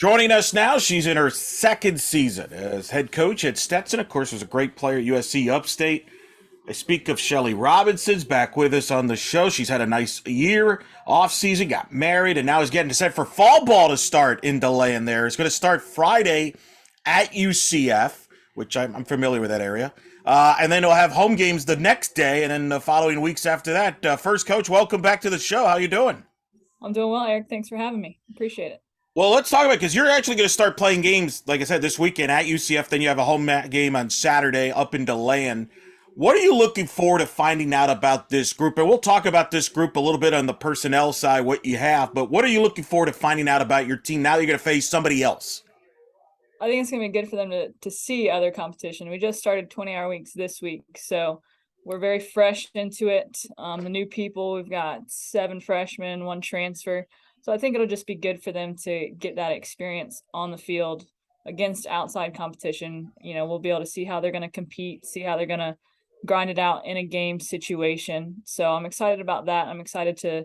Joining us now, she's in her second season as head coach at Stetson. Of course, was a great player at USC Upstate. I speak of Shellie Robinson's back with us on the show. She's had a nice year, off season, got married, and now is getting set for fall ball to start in DeLand there. It's going to start Friday at UCF, which I'm familiar with that area. And then we'll have home games the next day, and then the following weeks after that. First, Coach, welcome back to the show. How you doing? I'm doing well, Eric. Thanks for having me. Appreciate it. Well, let's talk about it because you're actually going to start playing games, like I said, this weekend at UCF. Then you have a home game on Saturday up in DeLand. What are you looking forward to finding out about this group? And we'll talk about this group a little bit on the personnel side, what you have. But what are you looking forward to finding out about your team now that you're going to face somebody else? I think it's going to be good for them to see other competition. We just started 20-hour weeks this week, so we're very fresh into it. The new people, we've got 7 freshmen, 1 transfer. So I think it'll just be good for them to get that experience on the field against outside competition. You know, we'll be able to see how they're going to compete, see how they're going to grind it out in a game situation. So I'm excited about that. I'm excited to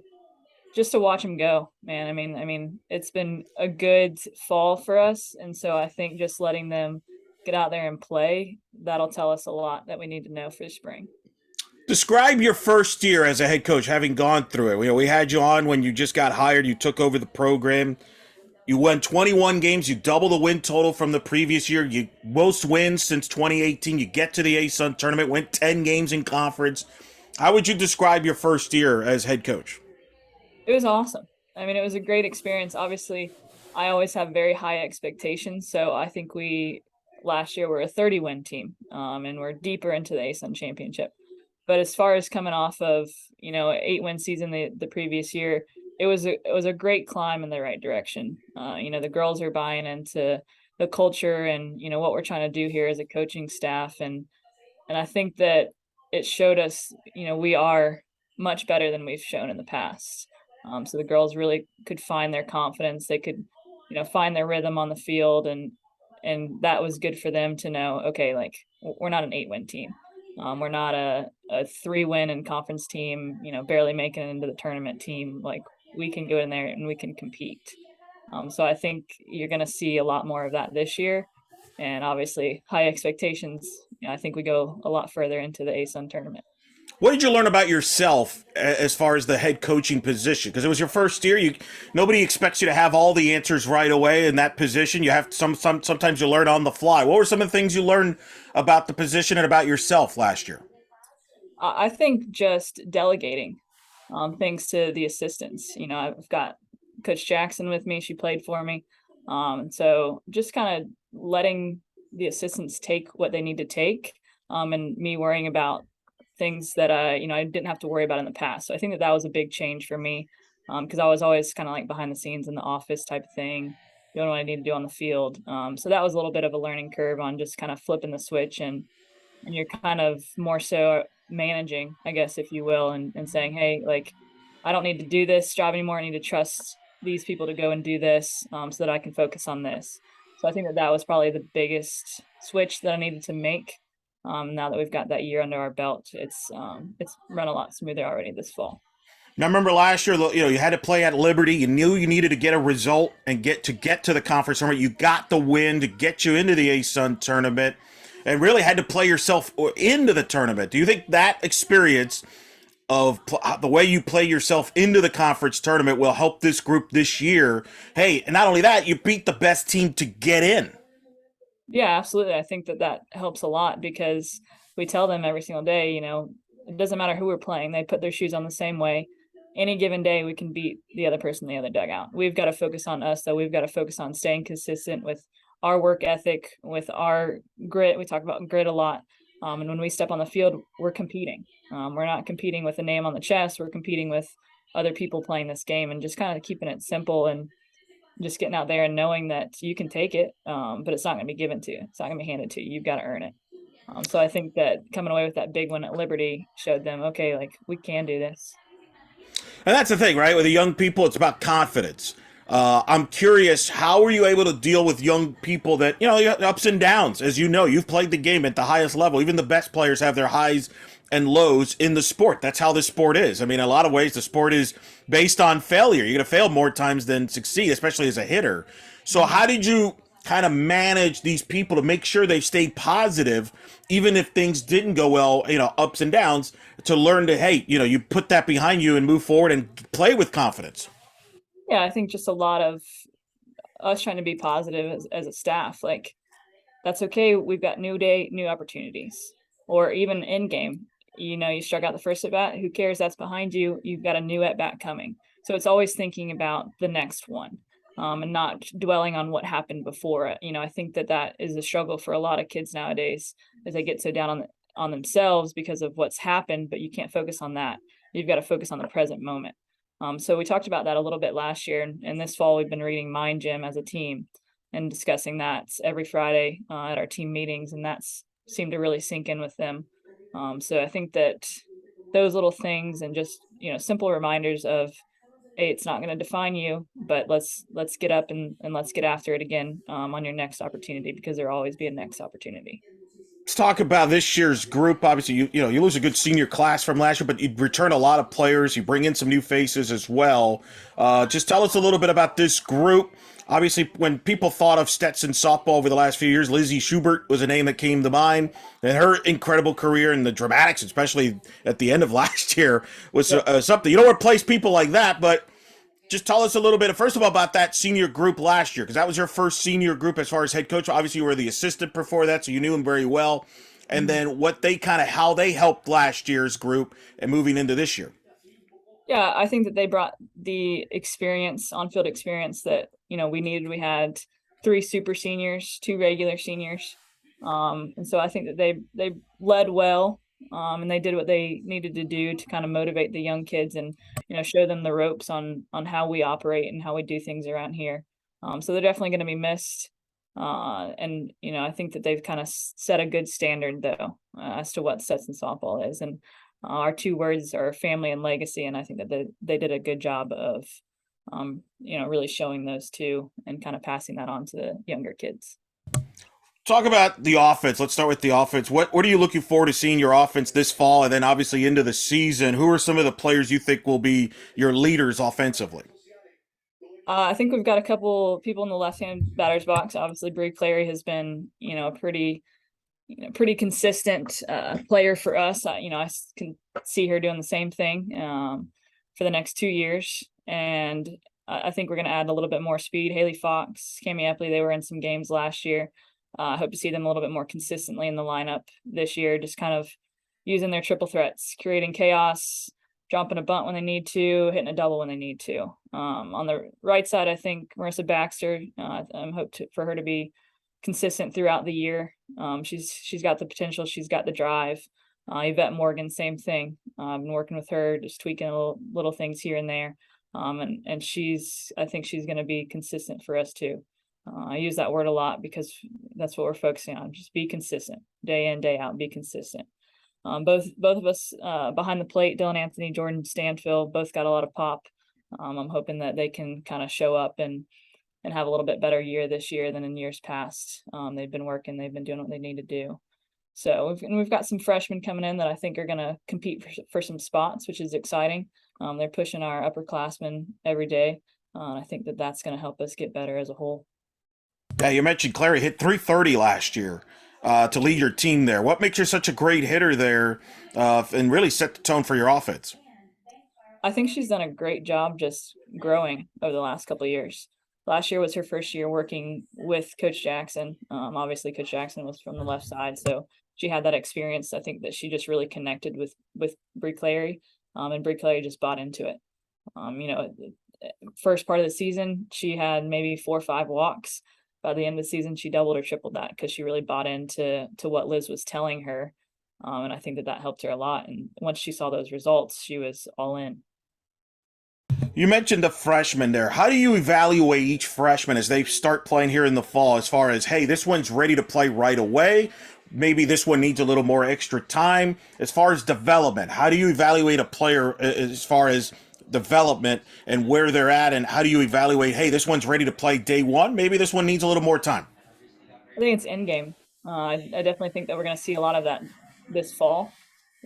watch them go, man. I mean, it's been a good fall for us. And so I think just letting them get out there and play, that'll tell us a lot that we need to know for spring. Describe your first year as a head coach, having gone through it. You know, we had you on when you just got hired. You took over the program. You won 21 games. You double the win total from the previous year. You most wins since 2018. You get to the ASUN tournament, went 10 games in conference. How would you describe your first year as head coach? It was awesome. I mean, it was a great experience. Obviously, I always have very high expectations. So I think last year were a 30-win team, and we're deeper into the ASUN championship. But as far as coming off of, an 8-win season the previous year, it was a great climb in the right direction. The girls are buying into the culture and, what we're trying to do here as a coaching staff. And I think that it showed us, we are much better than we've shown in the past. So the girls really could find their confidence. They could, find their rhythm on the field, and that was good for them to know, okay, like we're not an 8-win team. We're not a 3-win in conference team, barely making it into the tournament team. Like we can go in there and we can compete. So I think you're going to see a lot more of that this year, and obviously high expectations. I think we go a lot further into the ASUN tournament. What did you learn about yourself as far as the head coaching position? Because it was your first year. Nobody expects you to have all the answers right away in that position. You have sometimes you learn on the fly. What were some of the things you learned about the position and about yourself last year? I think just delegating, thanks to the assistants. I've got Coach Jackson with me. She played for me. So just kind of letting the assistants take what they need to take, and me worrying about things that I didn't have to worry about in the past. So I think that was a big change for me, because I was always kind of like behind the scenes in the office type of thing, doing what I need to do on the field. So that was a little bit of a learning curve on just kind of flipping the switch, and you're kind of more so managing, I guess, if you will, and saying, hey, like, I don't need to do this job anymore. I need to trust these people to go and do this, so that I can focus on this. So I think that was probably the biggest switch that I needed to make. Now that we've got that year under our belt, it's run a lot smoother already this fall. Now, remember last year, you had to play at Liberty. You knew you needed to get a result and get to the conference tournament. You got the win to get you into the ASUN tournament, and really had to play yourself into the tournament. Do you think that experience of the way you play yourself into the conference tournament will help this group this year? Hey, and not only that, you beat the best team to get in. Yeah, absolutely. I think that helps a lot, because we tell them every single day, it doesn't matter who we're playing. They put their shoes on the same way. Any given day, we can beat the other person in the other dugout. We've got to focus on us, though. We've got to focus on staying consistent with our work ethic, with our grit. We talk about grit a lot. And when we step on the field, we're competing. We're not competing with a name on the chest. We're competing with other people playing this game, and just kind of keeping it simple and just getting out there and knowing that you can take it, but it's not going to be given to you. It's not going to be handed to you. You've got to earn it. So I think that coming away with that big one at Liberty showed them, okay, like we can do this. And that's the thing, right? With the young people, it's about confidence. I'm curious, how were you able to deal with young people that, ups and downs? As you know, you've played the game at the highest level. Even the best players have their highs and lows in the sport. That's how this sport is. I mean, in a lot of ways, the sport is based on failure. You're going to fail more times than succeed, especially as a hitter. So, Mhm. how did you kind of manage these people to make sure they stayed positive, even if things didn't go well, ups and downs, to learn to, hey, you put that behind you and move forward and play with confidence? Yeah, I think just a lot of us trying to be positive as a staff. Like, that's okay. We've got new day, new opportunities. Or even in game, you struck out the first at bat. Who cares? That's behind you. You've got a new at bat coming. So it's always thinking about the next one, and not dwelling on what happened before it. I think that is a struggle for a lot of kids nowadays, as they get so down on themselves because of what's happened. But you can't focus on that. You've got to focus on the present moment. So we talked about that a little bit last year, and this fall we've been reading Mind Gym as a team and discussing that every Friday at our team meetings, and that's seemed to really sink in with them. So I think that those little things and just simple reminders of, hey, it's not going to define you, but let's get up and let's get after it again on your next opportunity, because there'll always be a next opportunity. Let's talk about this year's group. Obviously, you lose a good senior class from last year, but you return a lot of players. You bring in some new faces as well. Just tell us a little bit about this group. Obviously, when people thought of Stetson softball over the last few years, Lizzie Schubert was a name that came to mind, and her incredible career and the dramatics, especially at the end of last year, was Yep. something. You don't replace people like that, but just tell us a little bit, first of all, about that senior group last year, because that was your first senior group as far as head coach. Obviously, you were the assistant before that, so you knew him very well. And Mhm. then how they helped last year's group and moving into this year. Yeah, I think that they brought the experience, on-field experience that we needed. We had three super seniors, two regular seniors, and so I think that they led well, and they did what they needed to do to kind of motivate the young kids and show them the ropes on how we operate and how we do things around here. So they're definitely going to be missed, and I think that they've kind of set a good standard though, as to what Stetson softball is, and our two words are family and legacy, and I think that they did a good job of, really showing those two and kind of passing that on to the younger kids. Talk about the offense. Let's start with the offense. What are you looking forward to seeing your offense this fall, and then obviously into the season? Who are some of the players you think will be your leaders offensively? I think we've got a couple people in the left-hand batter's box. Obviously, Brie Clary has been, a pretty consistent player for us. I can see her doing the same thing for the next 2 years, and I think we're going to add a little bit more speed. Haley Fox, Cami Epley, they were in some games last year. I hope to see them a little bit more consistently in the lineup this year, just kind of using their triple threats, creating chaos, dropping a bunt when they need to, hitting a double when they need to. On the right side, I think Marissa Baxter, I'm for her to be consistent throughout the year. She's got the potential, she's got the drive. Yvette Morgan, same thing. I've been working with her, just tweaking little things here and there. And I think she's going to be consistent for us too. I use that word a lot because that's what we're focusing on. Just be consistent, day in, day out. Be consistent. Both of us behind the plate, Dylan Anthony, Jordan Stanfield, both got a lot of pop. I'm hoping that they can kind of show up and have a little bit better year this year than in years past. They've been working, they've been doing what they need to do. So we've got some freshmen coming in that I think are going to compete for some spots, which is exciting. They're pushing our upperclassmen every day. I think that that's going to help us get better as a whole. Yeah, you mentioned Clary hit 330 last year to lead your team there. What makes you such a great hitter there and really set the tone for your offense? I think she's done a great job just growing over the last couple of years. Last year was her first year working with Coach Jackson. Obviously, Coach Jackson was from the left side, so she had that experience. I think that she just really connected with Brie Clary, and Brie Clary just bought into it. First part of the season, she had maybe 4 or 5 walks. By the end of the season, she doubled or tripled that because she really bought into what Liz was telling her, and I think that helped her a lot. And once she saw those results, she was all in. You mentioned the freshmen there. How do you evaluate each freshman as they start playing here in the fall as far as, hey, this one's ready to play right away? Maybe this one needs a little more extra time. As far as development, how do you evaluate a player as far as development and where they're at? And how do you evaluate, hey, this one's ready to play day one? Maybe this one needs a little more time. I think it's in game. I definitely think that we're going to see a lot of that this fall.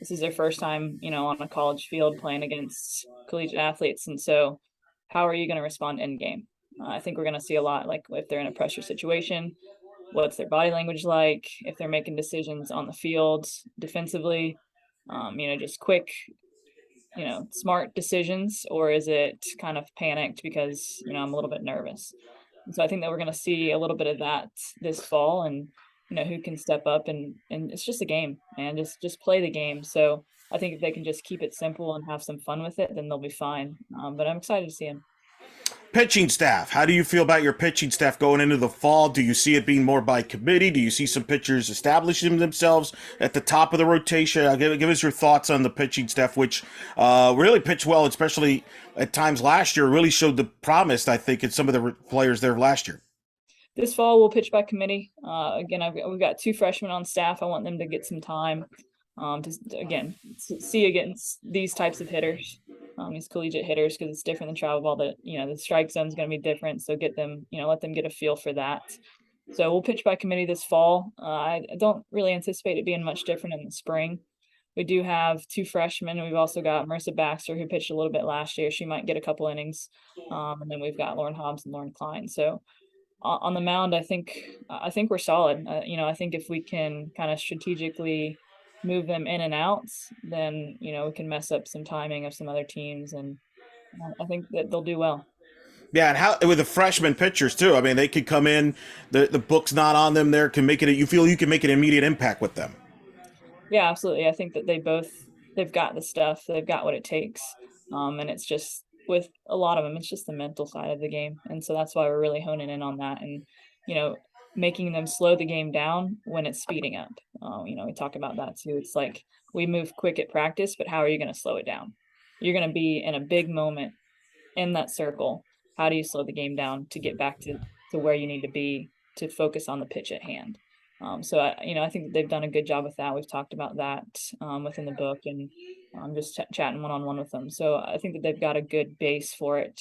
This is their first time, on a college field playing against collegiate athletes. And so how are you going to respond in game? I think we're going to see a lot, like if they're in a pressure situation, what's their body language like, if they're making decisions on the field defensively, just quick, smart decisions, or is it kind of panicked because, I'm a little bit nervous. And so I think that we're going to see a little bit of that this fall, and, who can step up, and it's just a game, man, just play the game. So I think if they can just keep it simple and have some fun with it, then they'll be fine. But I'm excited to see them. Pitching staff. How do you feel about your pitching staff going into the fall? Do you see it being more by committee? Do you see some pitchers establishing themselves at the top of the rotation? Give us your thoughts on the pitching staff, which really pitched well, especially at times last year. Really showed the promise, I think, in some of the players there last year. This fall, we'll pitch by committee. Again, we've got 2 freshmen on staff. I want them to get some time to, again, see against these types of hitters, these collegiate hitters, because it's different than travel ball. That the strike zone is going to be different. So get them, let them get a feel for that. So we'll pitch by committee this fall. I don't really anticipate it being much different in the spring. We do have 2 freshmen. We've also got Marissa Baxter, who pitched a little bit last year. She might get a couple innings. And then we've got Lauren Hobbs and Lauren Klein. So on the mound, I think we're solid. I think if we can kind of strategically move them in and out, then we can mess up some timing of some other teams, and I think that they'll do well. Yeah, and how with the freshman pitchers too. I mean, they could come in. The book's not on them. There can make it. You feel you can make an immediate impact with them. Yeah, absolutely. I think that they've got the stuff. They've got what it takes. And it's just with a lot of them, it's just the mental side of the game. And so that's why we're really honing in on that, and, making them slow the game down when it's speeding up. We talk about that too. It's like we move quick at practice, but how are you going to slow it down? You're going to be in a big moment in that circle. How do you slow the game down to get back to where you need to be to focus on the pitch at hand? So I think that they've done a good job with that. We've talked about that within the book, and just chatting one-on-one with them. So I think that they've got a good base for it.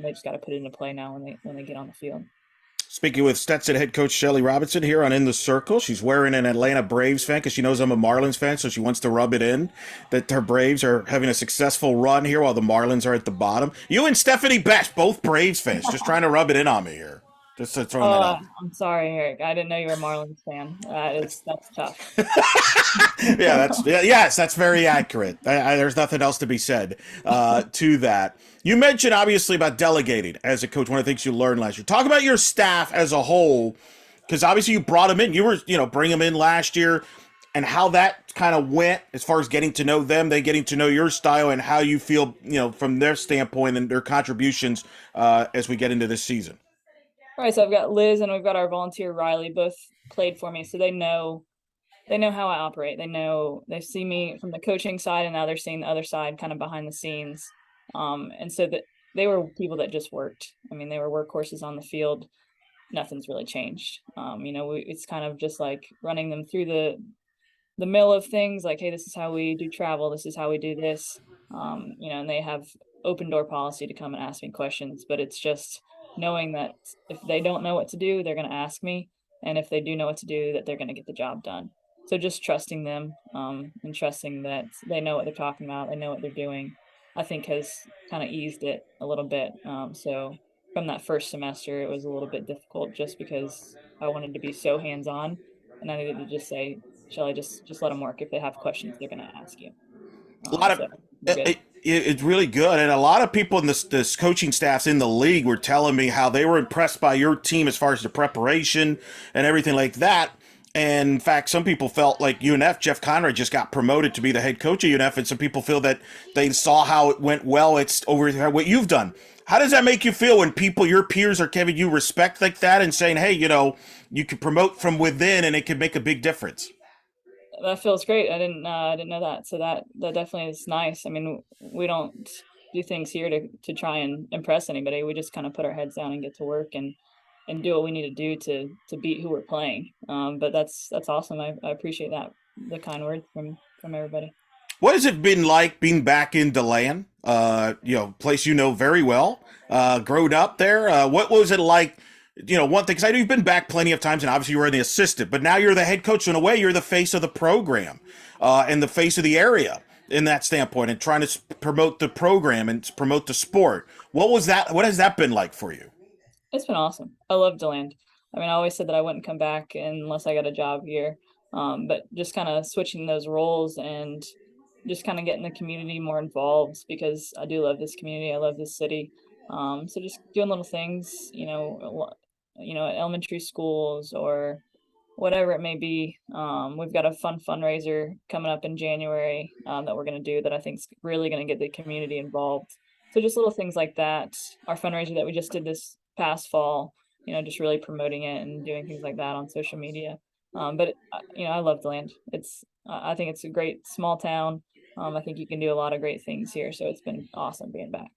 They just got to put it into play now when they get on the field. Speaking with Stetson head coach Shellie Robinson here on In the Circle. She's wearing an Atlanta Braves fan because she knows I'm a Marlins fan, so she wants to rub it in that her Braves are having a successful run here while the Marlins are at the bottom. You and Stephanie Best, both Braves fans, just trying to rub it in on me here. Just throwing that out. I'm sorry, Eric. I didn't know you were a Marlins fan. That's tough. Yes, that's very accurate. There's nothing else to be said to that. You mentioned obviously about delegating as a coach. One of the things you learned last year. Talk about your staff as a whole, because obviously you brought them in. You were bring them in last year, and how that kind of went as far as getting to know them, they getting to know your style, and how you feel from their standpoint and their contributions as we get into this season. All right, so I've got Liz and we've got our volunteer Riley, both played for me, so they know how I operate. They see me from the coaching side, and now they're seeing the other side kind of behind the scenes. And so that they were people that just worked. I mean, they were workhorses on the field. Nothing's really changed. It's kind of just like running them through the mill of things, like, hey, this is how we do travel. This is how we do this. And they have open door policy to come and ask me questions, but it's just knowing that if they don't know what to do, they're going to ask me. And if they do know what to do, that they're going to get the job done. So just trusting them, and trusting that they know what they're talking about. They know what they're doing, I think has kind of eased it a little bit. So from that first semester, it was a little bit difficult just because I wanted to be so hands-on, and I needed to just say, Shellie, just let them work. If they have questions, they're going to ask you. A lot of it's really good, and a lot of people in this coaching staffs in the league were telling me how they were impressed by your team as far as the preparation and everything like that. And in fact, some people felt like UNF, Jeff Conrad just got promoted to be the head coach of UNF, and some people feel that they saw how it went well. It's over what you've done. How does that make you feel when people, your peers, are giving you respect like that and saying, hey, you can promote from within and it can make a big difference? That feels great. I didn't know that. So that definitely is nice. I mean, we don't do things here to try and impress anybody. We just kind of put our heads down and get to work and do what we need to do to beat who we're playing. But that's awesome. I appreciate that, the kind words from everybody. What has it been like being back in DeLand? Place very well. Growing up there. What was it like? one thing, because I know you've been back plenty of times, and obviously you were the assistant, but now you're the head coach. So in a way, you're the face of the program, and the face of the area in that standpoint, and trying to promote the program and promote the sport. What was that? What has that been like for you? It's been awesome. I love DeLand. I mean, I always said that I wouldn't come back unless I got a job here. But just kind of switching those roles and just kind of getting the community more involved because I do love this community. I love this city. So just doing little things, at elementary schools or whatever it may be. We've got a fun fundraiser coming up in January that we're going to do that I think is really going to get the community involved. So just little things like that. Our fundraiser that we just did this past fall, just really promoting it and doing things like that on social media. But I love the land. I think it's a great small town. I think you can do a lot of great things here. So it's been awesome being back.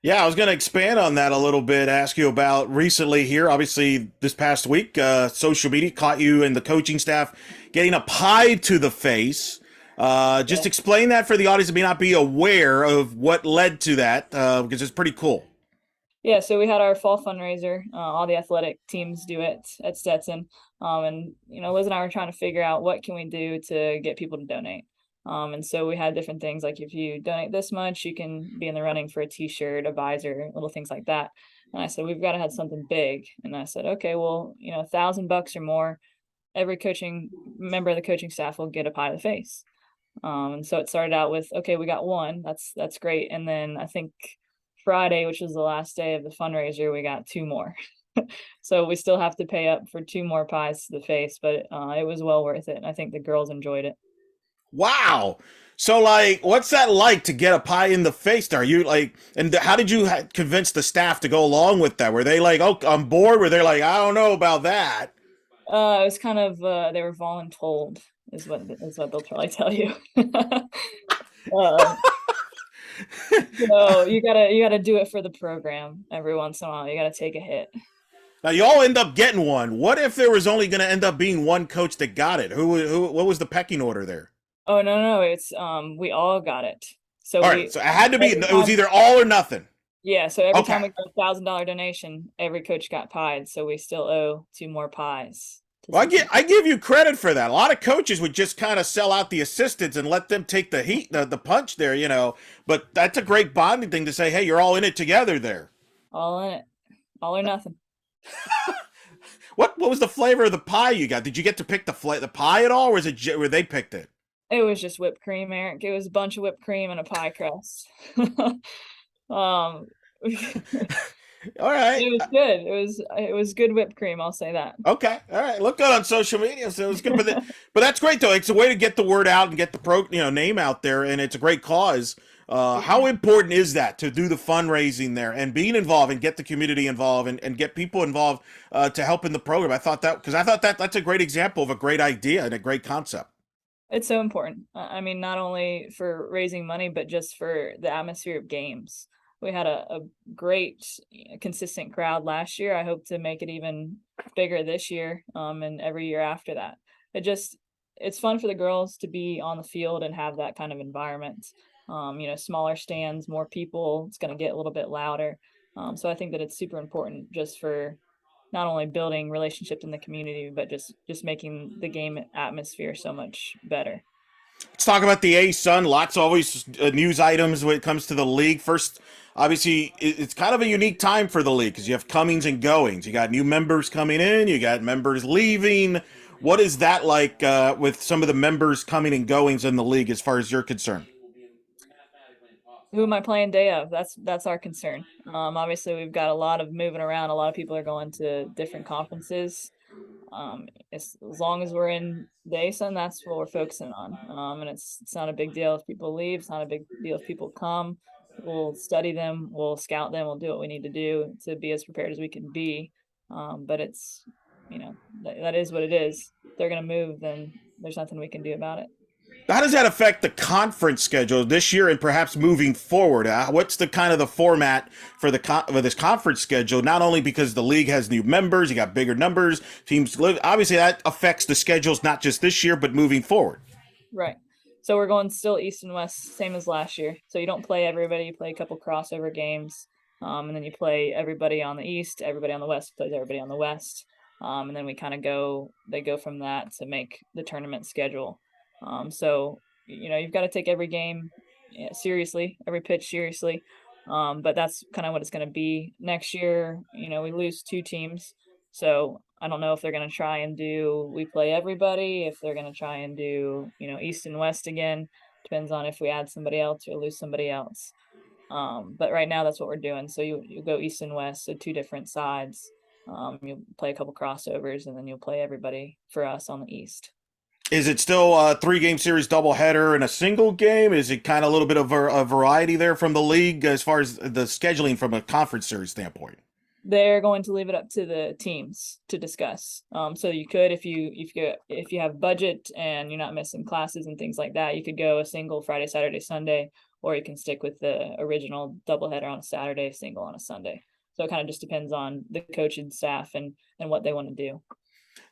Yeah, I was going to expand on that a little bit, ask you about recently here. Obviously, this past week, social media caught you and the coaching staff getting a pie to the face. Just Yeah. explain that for the audience that may not be aware of what led to that, because it's pretty cool. Yeah, so we had our fall fundraiser. All the athletic teams do it at Stetson, and Liz and I were trying to figure out what can we do to get people to donate. And so we had different things like if you donate this much, you can be in the running for a T-shirt, a visor, little things like that. And I said we've got to have something big. And I said, okay, well, $1,000 or more, every coaching member of the coaching staff will get a pie to the face. And so it started out with, okay, we got one. That's great. And then I think Friday, which was the last day of the fundraiser, we got two more. So we still have to pay up for two more pies to the face, but it was well worth it. And I think the girls enjoyed it. Wow. So, like, what's that like to get a pie in the face? Are you like, and how did you convince the staff to go along with that? Were they like, oh, on board? Were they like, I don't know about that? It was kind of they were voluntold is what they'll probably tell you. So you gotta do it for the program every once in a while. You gotta take a hit. Now you all end up getting one. What if there was only going to end up being one coach that got it? What was the pecking order there? Oh no, it's we all got it. So All we right, so it had to be. every It was time either all or nothing. yeah, so every time Okay. we got $1,000 donation, every coach got pied. So we still owe two more pies to Well, support. I give you credit for that. A lot of coaches would just kind of sell out the assistants and let them take the heat, the punch there, But that's a great bonding thing to say, hey, you're all in it together there. All in it. All or nothing. What was the flavor of the pie you got? Did you get to pick the pie at all, or was it where they picked it? It was just whipped cream, Eric. It was a bunch of whipped cream and a pie crust. Um, it All right. was good. It was good whipped cream, I'll say that. Okay. All right. Look good on social media, so it's good. But that's great though. It's a way to get the word out and get the name out there, and it's a great cause. How important is that to do the fundraising there and being involved and get the community involved and get people involved to help in the program? I thought that's a great example of a great idea and a great concept. It's so important. I mean, not only for raising money, but just for the atmosphere of games. We had a great, consistent crowd last year. I hope to make it even bigger this year, and every year after that. It's fun for the girls to be on the field and have that kind of environment. Smaller stands, more people. It's going to get a little bit louder. So I think that it's super important just for not only building relationships in the community, but just making the game atmosphere so much better. Let's talk about the ASUN. Lots of always news items when it comes to the league. First, obviously, it's kind of a unique time for the league because you have comings and goings. You got new members coming in, you got members leaving. What is that like with some of the members coming and goings in the league as far as you're concerned? Who am I playing day of? That's our concern. Obviously we've got a lot of moving around. A lot of people are going to different conferences. As long as we're in the ASUN, that's what we're focusing on. And it's not a big deal if people leave. It's not a big deal if people come. We'll study them. We'll scout them. We'll do what we need to do to be as prepared as we can be. But it's, that is what it is. If they're going to move, then there's nothing we can do about it. How does that affect the conference schedule this year and perhaps moving forward? What's the kind of the format for for this conference schedule? Not only because the league has new members, you got bigger numbers, teams live. Obviously, that affects the schedules not just this year but moving forward. Right. So we're going still East and West, same as last year. So you don't play everybody. You play a couple crossover games. And then you play everybody on the East, everybody on the West plays everybody on the West. And then they go from that to make the tournament schedule. So, you've got to take every game seriously, every pitch seriously. But that's kind of what it's going to be next year. We lose 2 teams. So I don't know if they're going to try and we play everybody, if they're going to try and do, East and West again. Depends on if we add somebody else or lose somebody else. But right now that's what we're doing. So you go East and West, so 2 different sides. You'll play a couple crossovers, and then you'll play everybody for us on the East. Is it still a 3-game series doubleheader and a single game? Is it kind of a little bit of a variety there from the league as far as the scheduling from a conference series standpoint? They're going to leave it up to the teams to discuss. So you could, if you have budget and you're not missing classes and things like that, you could go a single Friday, Saturday, Sunday, or you can stick with the original doubleheader on a Saturday, single on a Sunday. So it kind of just depends on the coach and staff and what they want to do.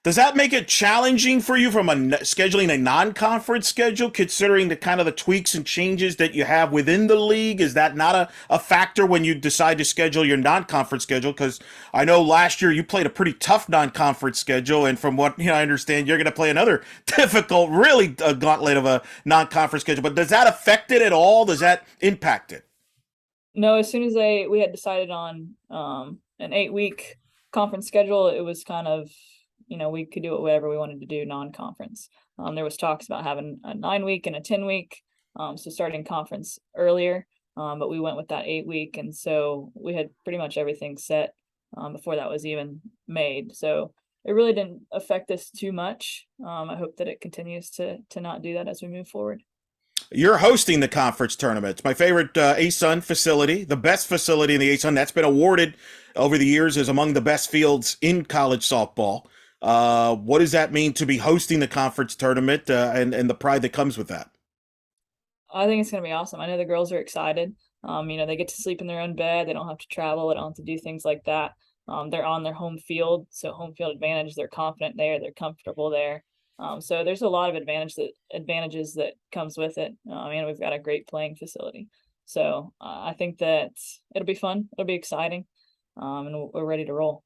Does that make it challenging for you from scheduling a non-conference schedule, considering the kind of the tweaks and changes that you have within the league? Is that not a factor when you decide to schedule your non-conference schedule? Because I know last year you played a pretty tough non-conference schedule, and from what I understand, you're going to play another difficult, really gauntlet of a non-conference schedule. But does that affect it at all? Does that impact it? No, as soon as we had decided on an 8-week conference schedule, it was kind of, we could do whatever we wanted to do non-conference. There was talks about having a 9-week and a 10-week, so starting conference earlier, but we went with that 8-week, and so we had pretty much everything set before that was even made. So it really didn't affect us too much. I hope that it continues to not do that as we move forward. You're hosting the conference tournament. It's my favorite ASUN facility, the best facility in the ASUN. That's been awarded over the years as among the best fields in college softball. What does that mean to be hosting the conference tournament and the pride that comes with that? I think it's going to be awesome. I know the girls are excited. They get to sleep in their own bed. They don't have to travel. They don't have to do things like that. They're on their home field, so home field advantage. They're confident there. They're comfortable there. So there's a lot of advantages that comes with it. And we've got a great playing facility. So I think that it'll be fun. It'll be exciting. And we're ready to roll.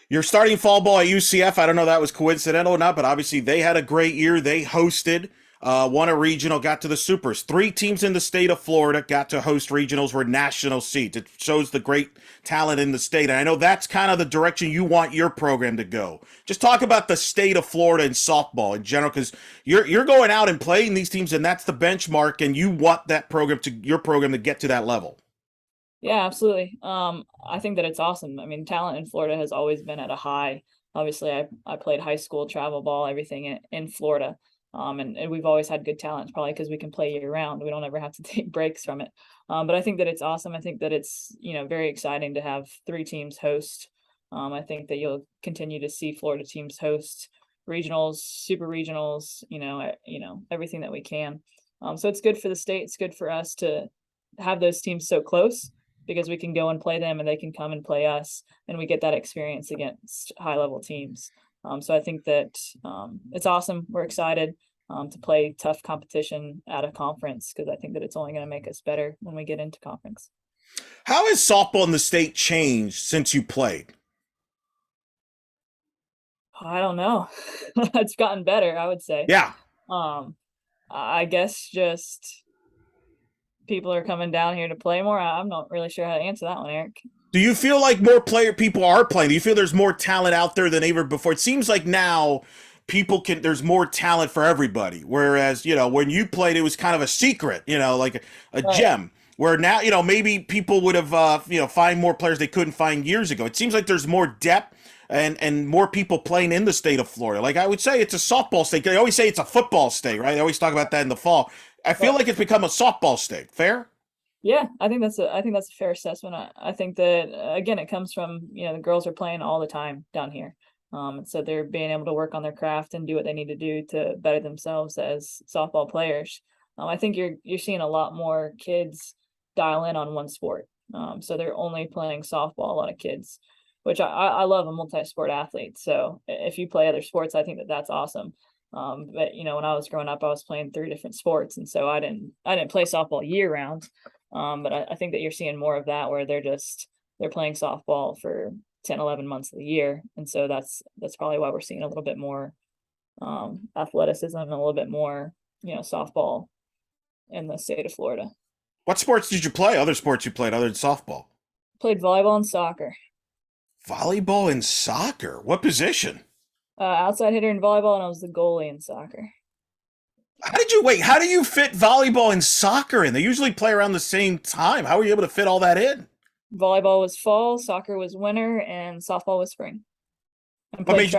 You're starting fall ball at UCF. I don't know if that was coincidental or not, but obviously they had a great year. They hosted, won a regional, got to the Supers. 3 teams in the state of Florida got to host regionals, were national seats. It shows the great talent in the state. And I know that's kind of the direction you want your program to go. Just talk about the state of Florida and softball in general, because you're going out and playing these teams, and that's the benchmark, and you want your program to get to that level. Yeah, absolutely. I think that it's awesome. I mean, talent in Florida has always been at a high. Obviously, I played high school, travel ball, everything in Florida. And we've always had good talent, probably because we can play year round. We don't ever have to take breaks from it. But I think that it's awesome. I think that it's, very exciting to have 3 teams host. I think that you'll continue to see Florida teams host regionals, super regionals, everything that we can. So it's good for the state. It's good for us to have those teams so close, because we can go and play them and they can come and play us, and we get that experience against high level teams. So I think that it's awesome. We're excited to play tough competition at a conference, because I think that it's only going to make us better when we get into conference. How has softball in the state changed since you played? I don't know. It's gotten better, I would say. Yeah. I guess just people are coming down here to play more. I'm not really sure how to answer that one, Eric. Do you feel like more people are playing? Do you feel there's more talent out there than ever before? It seems like now there's more talent for everybody. Whereas, when you played, it was kind of a secret, like a Right. gem. Where now, maybe people would have, find more players they couldn't find years ago. It seems like there's more depth and more people playing in the state of Florida. Like I would say it's a softball state. They always say it's a football state, right? They always talk about that in the fall. I feel like it's become a softball state. Fair? Yeah, I think that's a fair assessment. I think that again, it comes from, the girls are playing all the time down here. So they're being able to work on their craft and do what they need to do to better themselves as softball players. I think you're seeing a lot more kids dial in on one sport. So they're only playing softball, a lot of kids, which I love a multi-sport athlete. So if you play other sports, I think that that's awesome. But when I was growing up, I was playing 3 different sports, and so I didn't play softball year round. But I think that you're seeing more of that where they're playing softball for 10, 11 months of the year. And so that's probably why we're seeing a little bit more athleticism and a little bit more, softball in the state of Florida. What sports did you play? Other sports you played other than softball? Played volleyball and soccer. Volleyball and soccer. What position? Outside hitter in volleyball, and I was the goalie in soccer. How do you fit volleyball and soccer in? They usually play around the same time. How were you able to fit all that in? Volleyball was fall, soccer was winter, and softball was spring. And played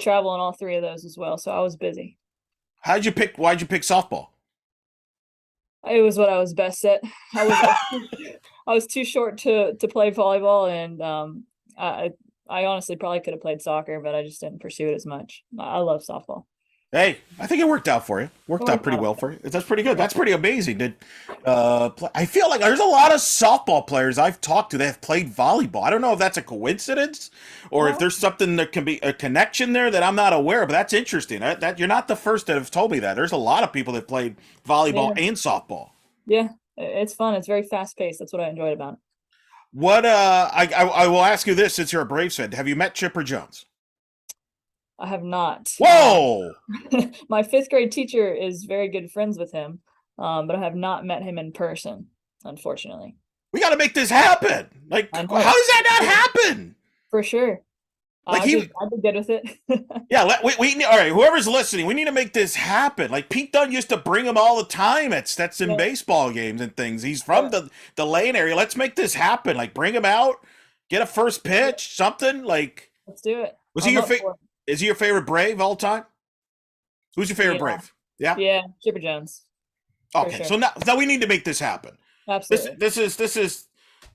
travel in all three of those as well. So I was busy. Why'd you pick softball? It was what I was best at. I was too short to play volleyball, and I honestly probably could have played soccer, but I just didn't pursue it as much. I love softball. Hey, I think it worked out for you. Worked out pretty well for you. That's pretty good. That's pretty amazing. I feel like there's a lot of softball players I've talked to that have played volleyball. I don't know if that's a coincidence or if there's something that can be a connection there that I'm not aware of, but that's interesting. That you're not the first that have told me that. There's a lot of people that played volleyball and softball. Yeah, it's fun. It's very fast paced. That's what I enjoyed about it. What I will ask you this since you're a Braves fan. Have you met Chipper Jones? I have not. Whoa! My fifth grade teacher is very good friends with him, but I have not met him in person, unfortunately. We got to make this happen. Like, how does that not happen? For sure. Like I'd be good with it. Yeah, we all right. Whoever's listening, we need to make this happen. Like Pete Dunne used to bring him all the time at Stetson baseball games and things. He's from the Lane area. Let's make this happen. Like bring him out, get a first pitch, something like. Let's do it. Was he your favorite? Is he your favorite Brave all time? Who's your favorite Brave? Yeah. Yeah, Chipper Jones. Okay, sure. So now we need to make this happen. Absolutely. This is.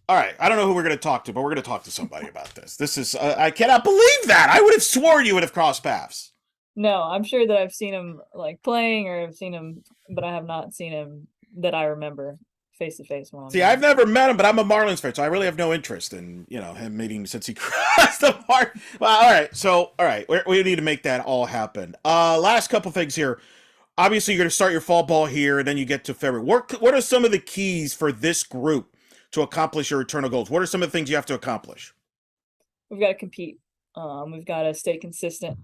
All right, I don't know who we're going to talk to, but we're going to talk to somebody about this. This is, I cannot believe that. I would have sworn you would have crossed paths. No, I'm sure that I've seen him like playing or I've seen him, but I have not seen him that I remember face to face. See, I've never met him, but I'm a Marlins fan, so I really have no interest in, him meeting since he crossed the mark. Well, all right, we need to make that all happen. Last couple things here. Obviously, you're going to start your fall ball here, and then you get to February. What are some of the keys for this group to accomplish your eternal goals? What are some of the things you have to accomplish? We've got to compete. We've got to stay consistent.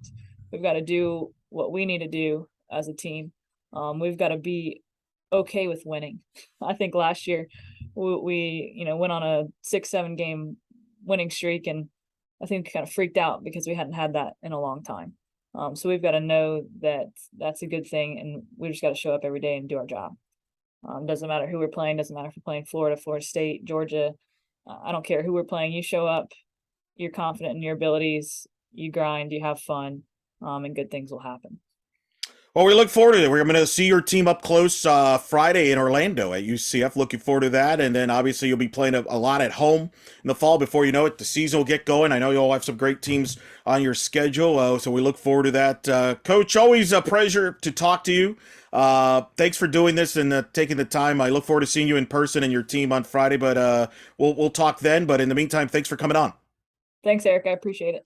We've got to do what we need to do as a team. We've got to be okay with winning. I think last year we went on a 6-7 game winning streak, and I think we kind of freaked out because we hadn't had that in a long time. So we've got to know that that's a good thing, and we just got to show up every day and do our job. Doesn't matter who we're playing. Doesn't matter if we're playing Florida, Florida State, Georgia. I don't care who we're playing. You show up, you're confident in your abilities, you grind, you have fun, and good things will happen. Well, we look forward to it. We're going to see your team up close Friday in Orlando at UCF. Looking forward to that. And then obviously you'll be playing a lot at home in the fall. Before you know it, the season will get going. I know you'll have some great teams on your schedule. So we look forward to that. Coach, always a pleasure to talk to you. Thanks for doing this and taking the time. I look forward to seeing you in person and your team on Friday, but we'll talk then. But in the meantime, thanks for coming on. Thanks, Eric. I appreciate it.